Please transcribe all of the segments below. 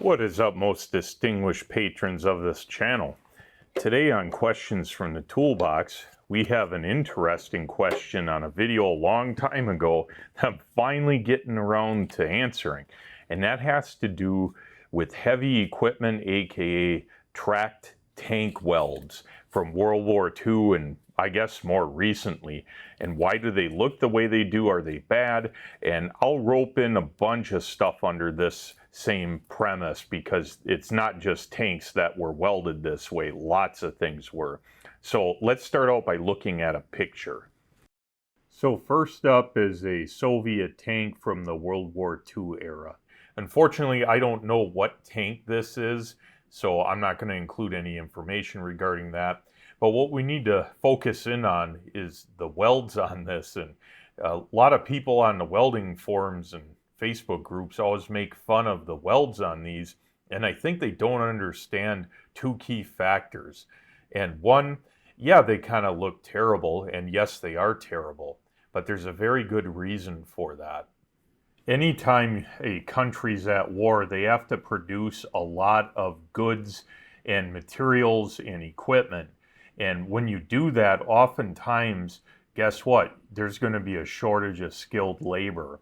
What is up, most distinguished patrons of this channel? Today on Questions from the Toolbox, we have an interesting question on a video a long time ago that I'm finally getting around to answering. And that has to do with heavy equipment, aka tracked tank welds from World War II and I guess more recently. And why do they look the way they do? Are they bad? And I'll rope in a bunch of stuff under this same premise because it's not just tanks that were welded this way, lots of things were. So let's start out by looking at a picture. So first up is a Soviet tank from the World War II era. Unfortunately, I don't know what tank this is, so I'm not going to include any information regarding that. But what we need to focus in on is the welds on this. And a lot of people on the welding forums and Facebook groups always make fun of the welds on these. And I think they don't understand two key factors. And one, yeah, they kind of look terrible. And yes, they are terrible. But there's a very good reason for that. Anytime a country's at war, they have to produce a lot of goods and materials and equipment. And when you do that, oftentimes, guess what? There's going to be a shortage of skilled labor.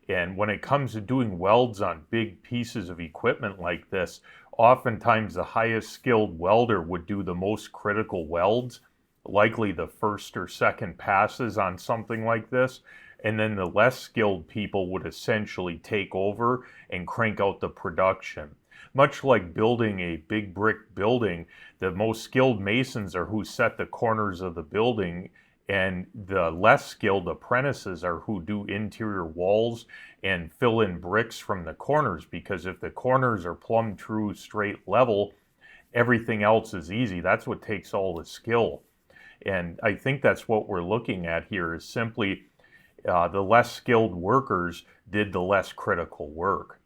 And when it comes to doing welds on big pieces of equipment like this, oftentimes the highest skilled welder would do the most critical welds, likely the first or second passes on something like this. And then the less skilled people would essentially take over and crank out the production. Much like building a big brick building, the most skilled masons are who set the corners of the building, and the less skilled apprentices are who do interior walls and fill in bricks from the corners, because if the corners are plumb true straight level, everything else is easy. That's what takes all the skill. And I think that's what we're looking at here is simply the less skilled workers did the less critical work.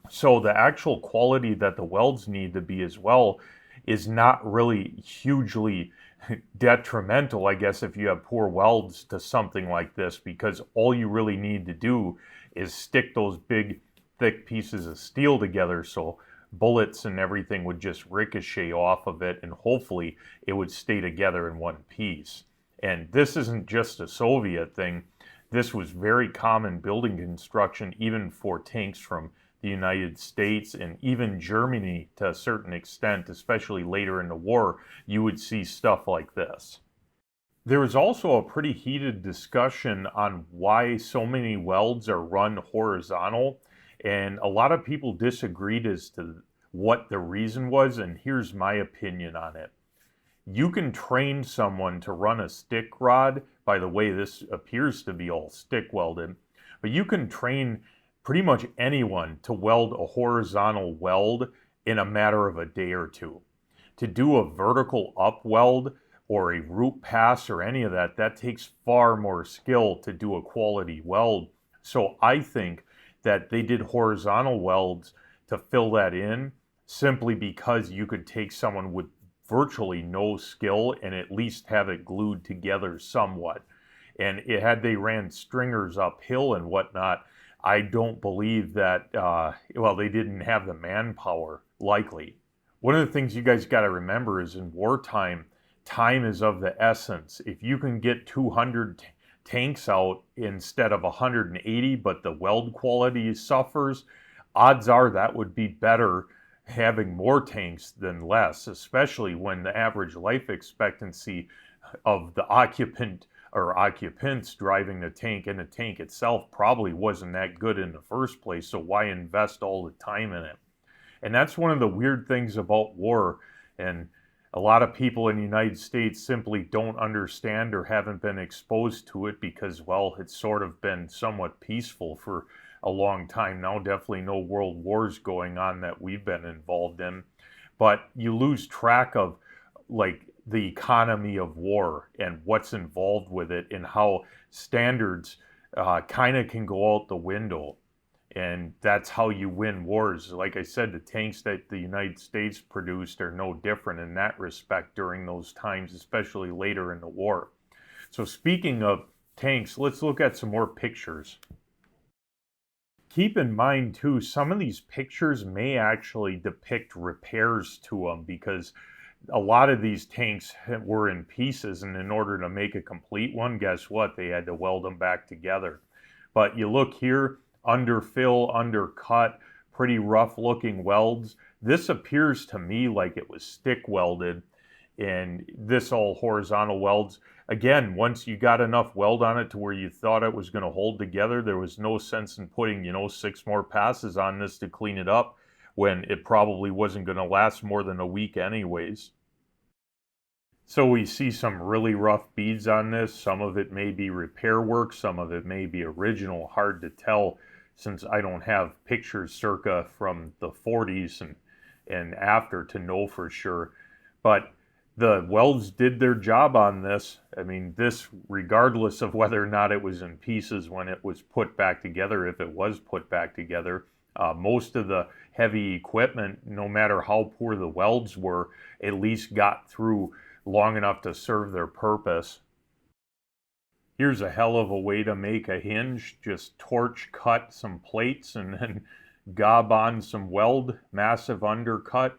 So the actual quality that the welds need to be as well is not really hugely detrimental, I guess, if you have poor welds to something like this, because all you really need to do is stick those big, thick pieces of steel together so bullets and everything would just ricochet off of it, and hopefully it would stay together in one piece. And this isn't just a Soviet thing. This was very common building construction, even for tanks from the United States and even Germany to a certain extent, especially later in the war, you would see stuff like this. There was also a pretty heated discussion on why so many welds are run horizontal, and a lot of people disagreed as to what the reason was, and here's my opinion on it. You can train someone to run a stick rod. By the way, this appears to be all stick welded, but you can train pretty much anyone to weld a horizontal weld in a matter of a day or two. To do a vertical up weld or a root pass or any of that, that takes far more skill to do a quality weld. So I think that they did horizontal welds to fill that in simply because you could take someone with virtually no skill and at least have it glued together somewhat. And had they ran stringers uphill and whatnot, I don't believe that, well, they didn't have the manpower, likely. One of the things you guys got to remember is in wartime, time is of the essence. If you can get 200 tanks out instead of 180, but the weld quality suffers, odds are that would be better having more tanks than less, especially when the average life expectancy of the occupant or occupants driving the tank and the tank itself probably wasn't that good in the first place, so why invest all the time in it? And that's one of the weird things about war, and a lot of people in the United States simply don't understand or haven't been exposed to it because, well, it's sort of been somewhat peaceful for a long time now. Definitely no world wars going on that we've been involved in, but you lose track of like the economy of war and what's involved with it and how standards kind of can go out the window. And that's how you win wars. Like I said, the tanks that the United States produced are no different in that respect during those times, especially later in the war. So speaking of tanks, let's look at some more pictures. Keep in mind too, some of these pictures may actually depict repairs to them, because a lot of these tanks were in pieces, and in order to make a complete one, guess what? They had to weld them back together. But you look here, underfill, undercut, pretty rough looking welds. This appears to me like it was stick welded, and this all horizontal welds. Again, once you got enough weld on it to where you thought it was going to hold together, there was no sense in putting, 6 more passes on this to clean it up when it probably wasn't going to last more than a week anyways. So we see some really rough beads on this. Some of it may be repair work, some of it may be original. Hard to tell since I don't have pictures circa from the 40s and after to know for sure. But the welds did their job on this. I mean, this, regardless of whether or not it was in pieces when it was put back together, if it was put back together, most of the heavy equipment, no matter how poor the welds were, at least got through long enough to serve their purpose. Here's a hell of a way to make a hinge. Just torch cut some plates and then gob on some weld, massive undercut.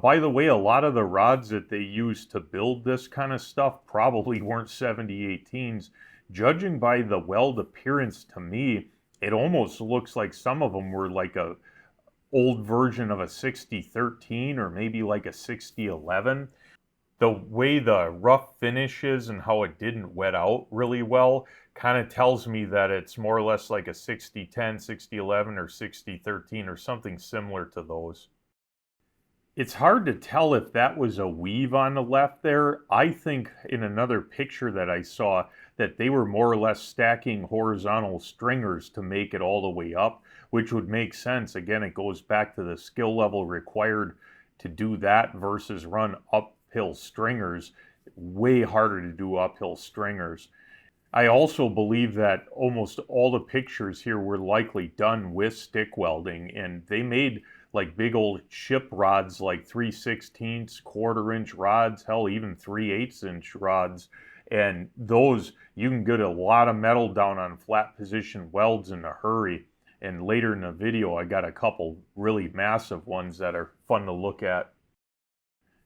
By the way, a lot of the rods that they used to build this kind of stuff probably weren't 7018s. Judging by the weld appearance, to me, it almost looks like some of them were like a old version of a 6013 or maybe like a 6011. The way the rough finish is and how it didn't wet out really well kind of tells me that it's more or less like a 6010, 6011, or 6013 or something similar to those. It's hard to tell if that was a weave on the left there. I think in another picture that I saw that they were more or less stacking horizontal stringers to make it all the way up, which would make sense. Again, it goes back to the skill level required to do that versus run uphill stringers. Way harder to do uphill stringers. I also believe that almost all the pictures here were likely done with stick welding, and they made like big old ship rods, like 3/16, quarter-inch rods, hell, even 3/8 rods. And those, you can get a lot of metal down on flat position welds in a hurry. And later in the video, I got a couple really massive ones that are fun to look at.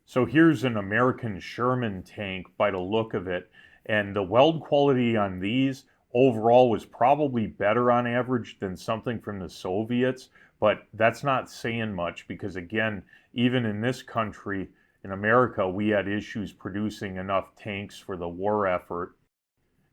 So here's an American Sherman tank by the look of it. And the weld quality on these overall was probably better on average than something from the Soviets. But that's not saying much because, again, even in this country, in America, we had issues producing enough tanks for the war effort.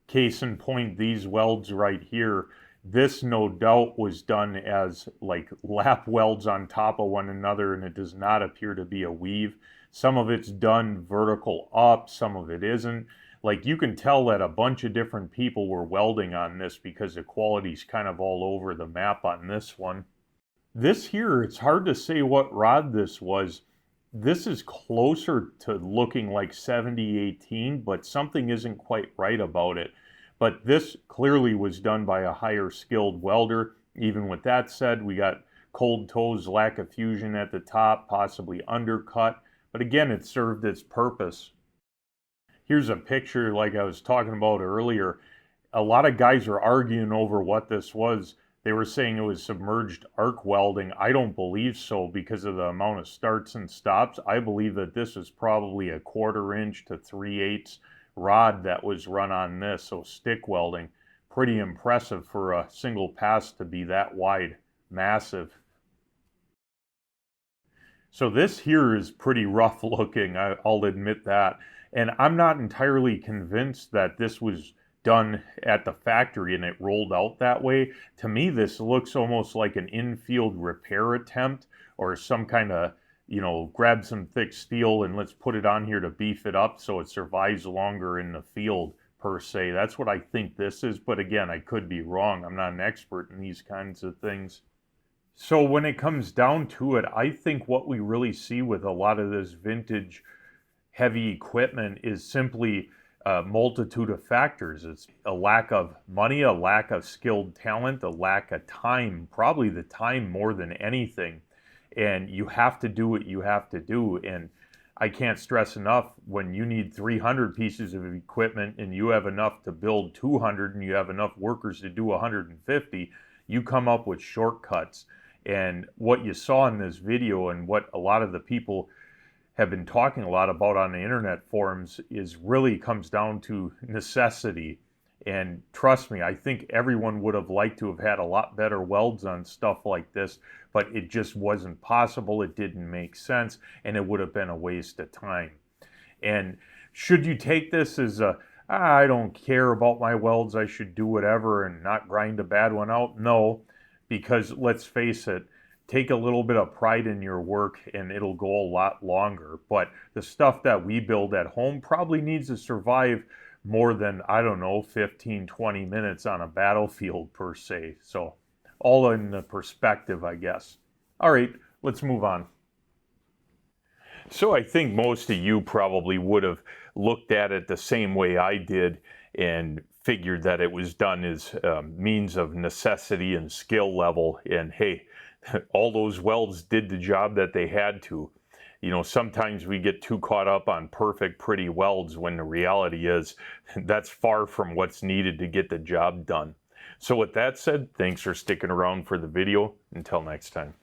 Case in point, these welds right here, this no doubt was done as like lap welds on top of one another, and it does not appear to be a weave. Some of it's done vertical up, some of it isn't. Like, you can tell that a bunch of different people were welding on this because the quality's kind of all over the map on this one. This here, it's hard to say what rod this was. This is closer to looking like 7018, but something isn't quite right about it. But this clearly was done by a higher skilled welder. Even with that said, we got cold toes, lack of fusion at the top, possibly undercut. But again, it served its purpose. Here's a picture like I was talking about earlier. A lot of guys are arguing over what this was. They were saying it was submerged arc welding. I don't believe so because of the amount of starts and stops. I believe that this was probably a 1/4 to 3/8 rod that was run on this. So stick welding, pretty impressive for a single pass to be that wide, massive. So this here is pretty rough looking, I'll admit that. And I'm not entirely convinced that this was done at the factory and it rolled out that way. To me, this looks almost like an infield repair attempt or some kind of, grab some thick steel and let's put it on here to beef it up so it survives longer in the field per se. That's what I think this is, but again, I could be wrong. I'm not an expert in these kinds of things. So when it comes down to it, I think what we really see with a lot of this vintage heavy equipment is simply a multitude of factors. It's a lack of money, a lack of skilled talent, a lack of time, probably the time more than anything. And you have to do what you have to do. And I can't stress enough, when you need 300 pieces of equipment and you have enough to build 200 and you have enough workers to do 150, You come up with shortcuts. And what you saw in this video and what a lot of the people have been talking a lot about on the internet forums is really comes down to necessity. And trust me, I think everyone would have liked to have had a lot better welds on stuff like this, but it just wasn't possible. It didn't make sense, and it would have been a waste of time. And should you take this as I don't care about my welds, I should do whatever and not grind a bad one out? No, because let's face it, take a little bit of pride in your work and it'll go a lot longer. But the stuff that we build at home probably needs to survive more than, I don't know, 15, 20 minutes on a battlefield per se. So all in the perspective, I guess. All right, let's move on. So I think most of you probably would have looked at it the same way I did and figured that it was done as means of necessity and skill level. And hey, all those welds did the job that they had to. You know, sometimes we get too caught up on perfect, pretty welds when the reality is that's far from what's needed to get the job done. So with that said, thanks for sticking around for the video. Until next time.